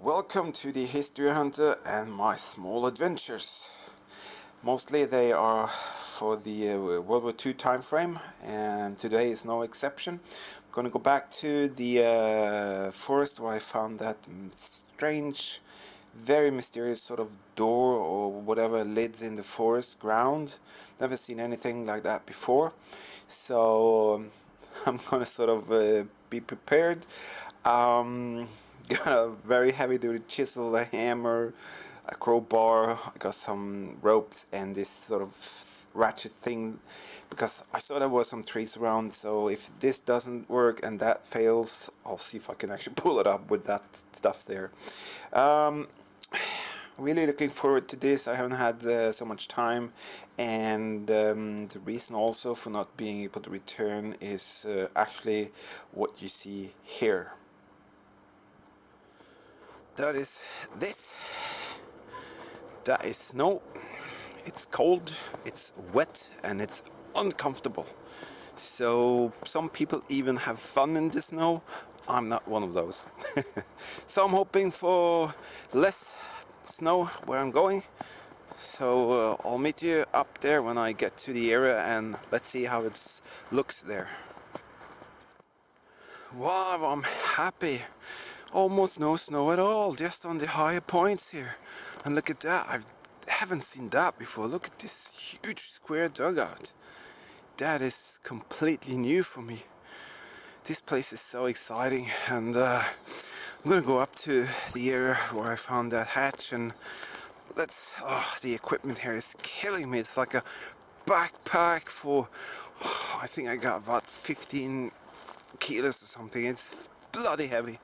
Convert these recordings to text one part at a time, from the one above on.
Welcome to the History Hunter and my small adventures. Mostly they are for the World War II time frame, and today is no exception. I'm going to go back to the forest where I found that strange, very mysterious sort of door or whatever lids in the forest ground. Never seen anything like that before, so I'm going to sort of be prepared. Got a very heavy duty chisel, a hammer, a crowbar. I got some ropes and this sort of ratchet thing, because I saw there were some trees around, so if this doesn't work and that fails, I'll see if I can actually pull it up with that stuff there. Really looking forward to this. I haven't had so much time, and the reason also for not being able to return is actually what you see here. That is this. That is snow. It's cold, it's wet, and it's uncomfortable. So some people even have fun in the snow. I'm not one of those. So I'm hoping for less snow where I'm going. So I'll meet you up there when I get to the area, and let's see how it looks there. Wow, I'm happy. Almost no snow at all, just on the higher points here. And look at that, I haven't seen that before. Look at this huge square dugout. That is completely new for me. This place is so exciting, and I'm gonna go up to the area where I found that hatch, and the equipment here is killing me. It's like a backpack for, I think I got about 15 kilos or something. It's bloody heavy.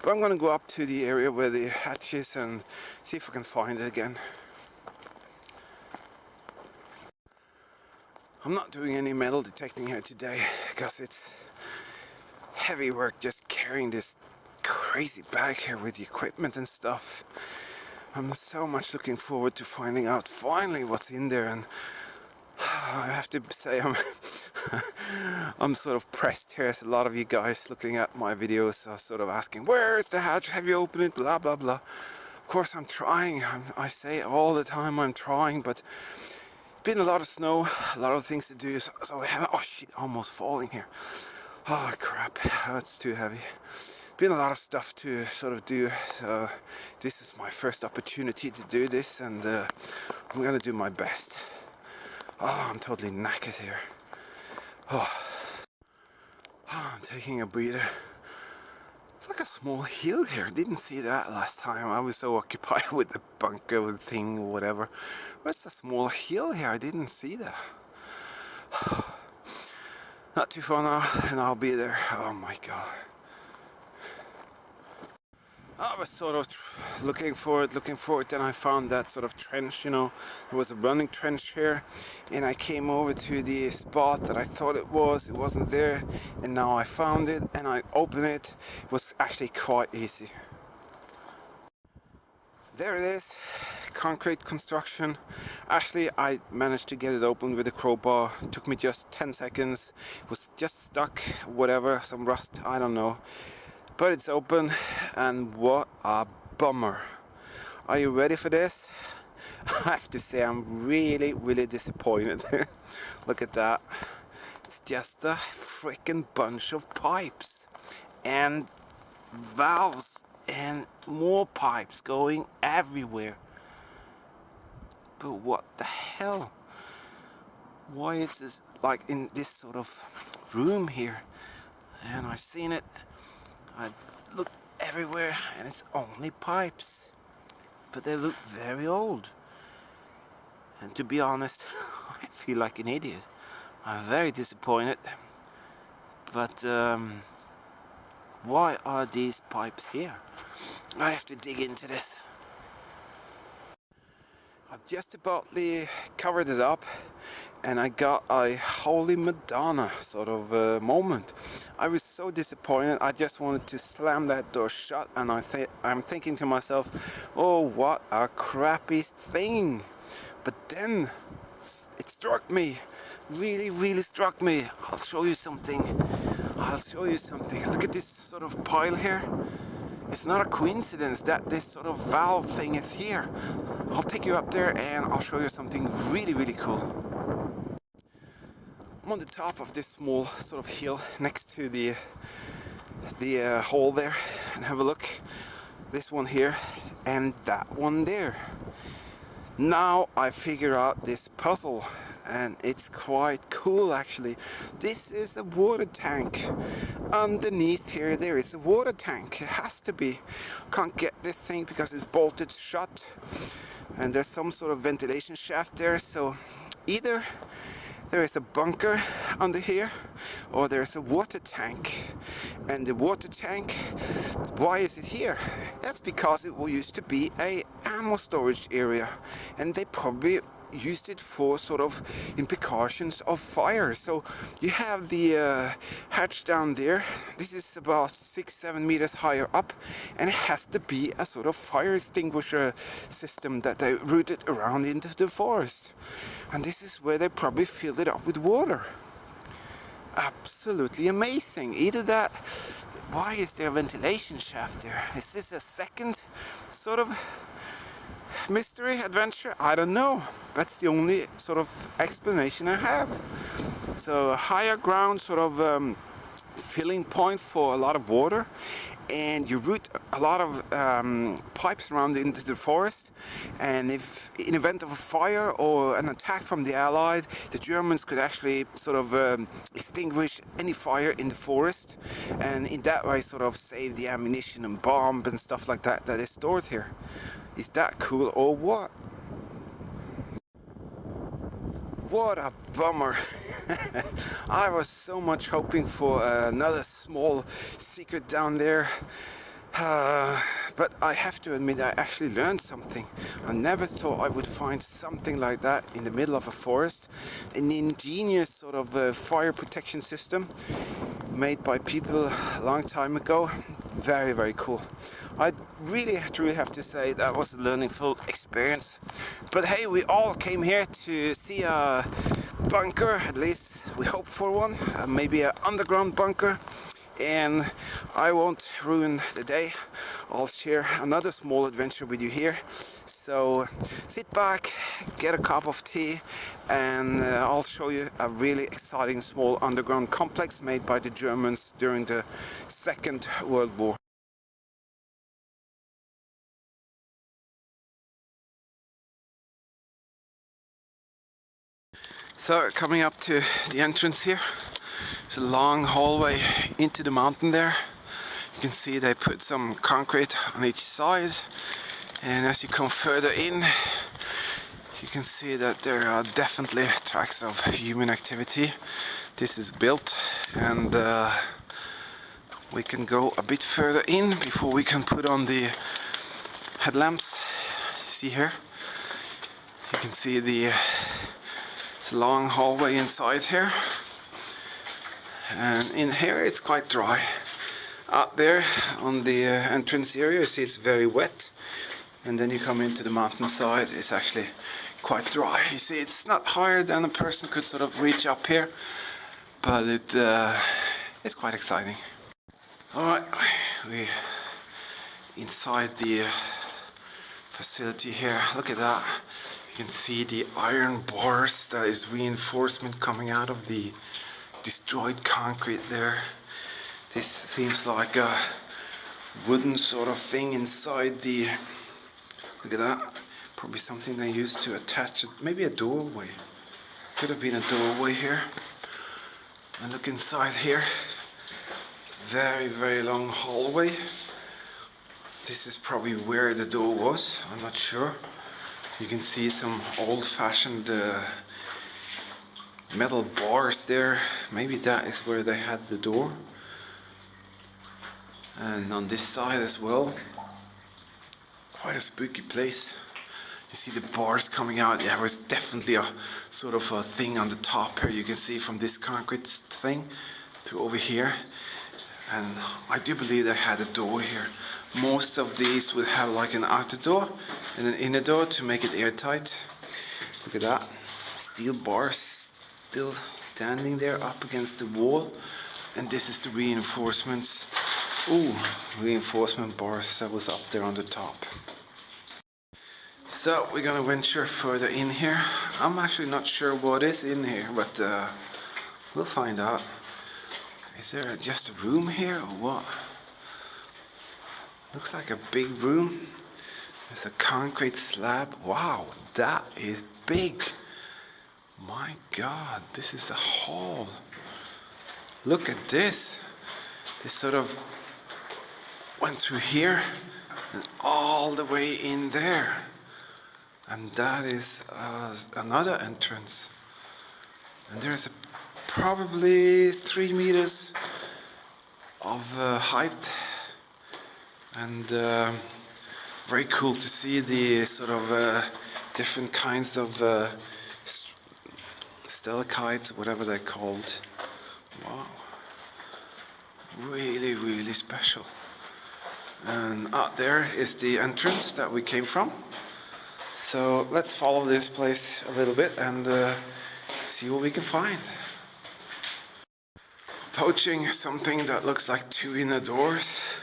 But I'm gonna go up to the area where the hatch is and see if I can find it again. I'm not doing any metal detecting here today because it's heavy work just carrying this crazy bag here with the equipment and stuff. I'm so much looking forward to finding out finally what's in there, and I have to say I'm sort of pressed here, as a lot of you guys looking at my videos are sort of asking, where is the hatch, have you opened it, blah blah blah. Of course I'm trying, I say all the time I'm trying, but been a lot of snow, a lot of things to do, so I haven't, oh shit, almost falling here. Oh crap, that's too heavy. Been a lot of stuff to sort of do, so this is my first opportunity to do this, and I'm gonna do my best. Oh, I'm totally knackered here. Oh, I'm taking a breather. It's like a small hill here. Didn't see that last time. I was so occupied with the bunker thing or whatever. Where's the small hill here? I didn't see that. Not too far now, and I'll be there. Oh my god. I was sort of looking for it, then I found that sort of trench, you know. There was a running trench here, and I came over to the spot that I thought it wasn't there, and now I found it, and I opened it. It was actually quite easy. There it is, concrete construction. Actually, I managed to get it open with a crowbar. It took me just 10 seconds. It was just stuck, whatever, some rust, I don't know. But it's open, and what a bummer. Are you ready for this? I have to say I'm really, really disappointed. Look at that. It's just a freaking bunch of pipes and valves and more pipes going everywhere. But what the hell? Why is this like in this sort of room here? And I've seen it. I look everywhere and it's only pipes, but they look very old, and to be honest I feel like an idiot. I'm very disappointed, but why are these pipes here? I have to dig into this. I just about covered it up, and I got a Holy Madonna sort of moment. I was so disappointed. I just wanted to slam that door shut, and I'm thinking to myself, oh, what a crappy thing. But then it struck me, really, really struck me. I'll show you something. Look at this sort of pile here. It's not a coincidence that this sort of valve thing is here. I'll take you up there and I'll show you something really, really cool. I'm on the top of this small sort of hill next to the hole there, and have a look. This one here and that one there. Now I figure out this puzzle, and it's quite cool actually. This is a water tank. Underneath here there is a water tank. It has to be. Can't get this thing because it's bolted shut, and there's some sort of ventilation shaft there, so either there is a bunker under here or there's a water tank. And the water tank, why is it here? That's because it used to be a ammo storage area, and they probably used it for sort of in precautions of fire. So you have the hatch down there. This is about 6-7 meters higher up, and it has to be a sort of fire extinguisher system that they routed around into the forest. And this is where they probably filled it up with water. Absolutely amazing. Either that, why is there a ventilation shaft there? Is this a second sort of mystery adventure? I don't know. That's the only sort of explanation I have. So a higher ground sort of filling point for a lot of water, and you route a lot of pipes around into the forest, and if in event of a fire or an attack from the Allied, the Germans could actually sort of extinguish any fire in the forest, and in that way sort of save the ammunition and bomb and stuff like that that is stored here. Is that cool or what? What a bummer. I was so much hoping for another small secret down there. But I have to admit I actually learned something. I never thought I would find something like that in the middle of a forest. An ingenious sort of fire protection system made by people a long time ago. Very, very cool. I really truly have to say that was a learningful experience. But hey, we all came here to see a bunker, at least we hope for one, maybe an underground bunker. And I won't ruin the day. I'll share another small adventure with you here. So sit back, get a cup of tea, and I'll show you a really exciting small underground complex made by the Germans during the Second World War. So coming up to the entrance here, it's a long hallway into the mountain there. You can see they put some concrete on each side, and as you come further in, you can see that there are definitely tracks of human activity. This is built, and we can go a bit further in before we can put on the headlamps. You see here, you can see the long hallway inside here, and in here it's quite dry. Out there on the entrance area you see it's very wet, and then you come into the mountainside, it's actually quite dry. You see it's not higher than a person could sort of reach up here, but it's quite exciting. Alright, we inside the facility here. Look at that. You can see the iron bars, that is reinforcement coming out of the destroyed concrete there. This seems like a wooden sort of thing inside the, look at that, probably something they used to attach it, maybe a doorway. Could have been a doorway here. And look inside here, very, very long hallway. This is probably where the door was, I'm not sure. You can see some old-fashioned metal bars there. Maybe that is where they had the door. And on this side as well. Quite a spooky place. You see the bars coming out. There was definitely a sort of a thing on the top here. You can see from this concrete thing to over here. And I do believe they had a door here. Most of these would have like an outer door and an inner door to make it airtight. Look at that. Steel bars still standing there up against the wall. And this is the reinforcements Ooh, reinforcement bars that was up there on the top. So we're gonna venture further in here. I'm actually not sure what is in here, but we'll find out. Is there just a room here or what? Looks like a big room. There's a concrete slab. Wow, that is big. My God, this is a hall. Look at this. This sort of went through here and all the way in there. And that is another entrance. And there's probably 3 meters of height. And very cool to see the sort of different kinds of stalactites, whatever they're called. Wow. Really, really special. And out there is the entrance that we came from. So let's follow this place a little bit and see what we can find. Approaching something that looks like 2 inner doors.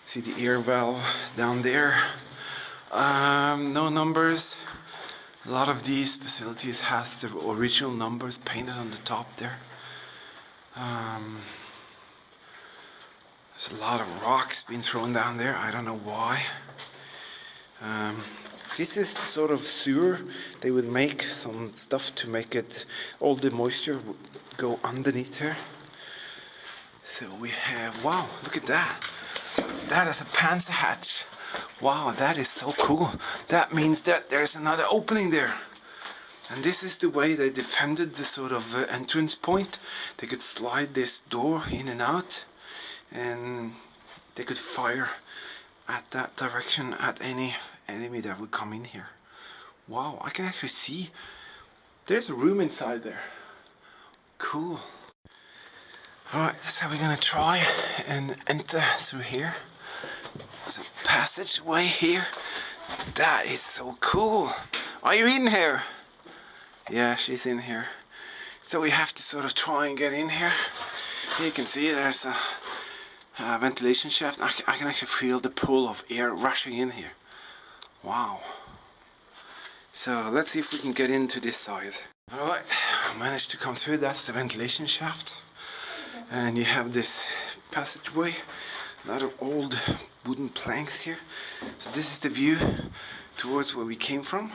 See the air valve down there. No numbers. A lot of these facilities has the original numbers painted on the top there. There's a lot of rocks being thrown down there. I don't know why. This is the sort of sewer. They would make some stuff to make it, all the moisture would go underneath here. So we have, wow, look at that. That is a panzer hatch. Wow, that is so cool. That means that there's another opening there. And this is the way they defended the sort of entrance point. They could slide this door in and out, and they could fire at that direction at any enemy that would come in here. Wow, I can actually see there's a room inside there. Cool. Alright, so we're gonna try and enter through here. There's a passageway here. That is so cool. Are you in here? Yeah, she's in here. So we have to sort of try and get in here. Here you can see there's a ventilation shaft. I can actually feel the pull of air rushing in here. Wow. So let's see if we can get into this side. Alright, I managed to come through. That's the ventilation shaft. And you have this passageway. A lot of old wooden planks here. So this is the view towards where we came from.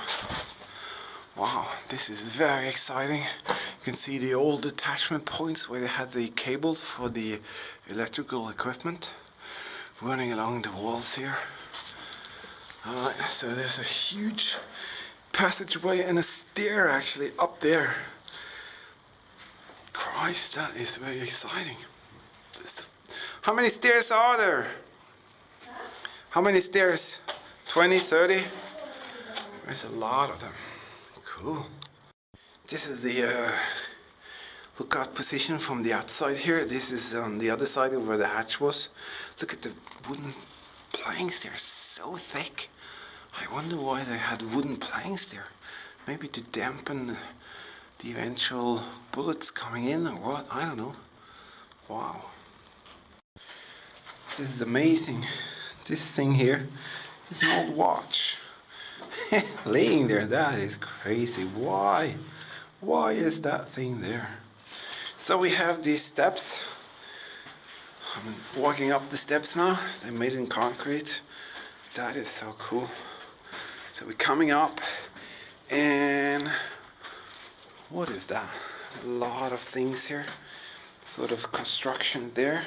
Wow, this is very exciting. You can see the old attachment points where they had the cables for the electrical equipment running along the walls here. Alright, so there's a huge passageway and a stair actually up there. Christ, that is very exciting. How many stairs are there? How many stairs? 20, 30? There's a lot of them. Cool. This is the lookout position from the outside here. This is on the other side of where the hatch was. Look at the wooden planks, they're so thick. I wonder why they had wooden planks there. Maybe to dampen the eventual bullets coming in or what, I don't know. Wow. This is amazing. This thing here is an old watch. Laying there, that is crazy. Why? Why is that thing there? So we have these steps. I'm walking up the steps now. They're made in concrete. That is so cool. So we're coming up, and what is that? A lot of things here. Sort of construction there,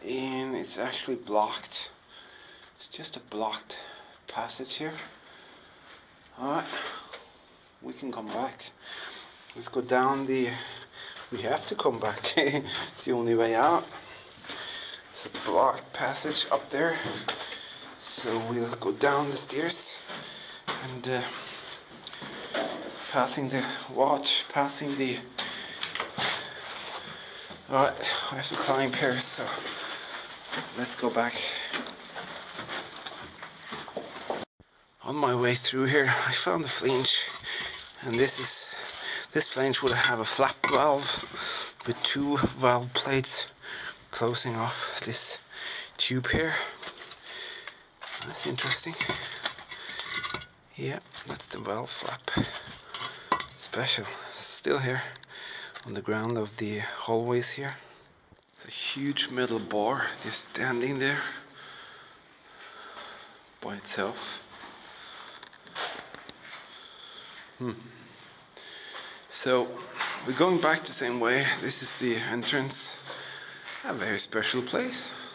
and it's actually blocked. It's just a blocked passage here. Alright, we can come back. Let's go down the... We have to come back. It's the only way out. It's a blocked passage up there. So we'll go down the stairs and passing the watch, passing the... Alright, I have to climb here, so let's go back. On my way through here, I found a flange, and this flange would have a flap valve with 2 valve plates closing off this tube here. That's interesting. Yeah, that's the valve flap. Special. Still here on the ground of the hallways here. It's a huge metal bar just standing there by itself. So we're going back the same way. This is the entrance. A very special place.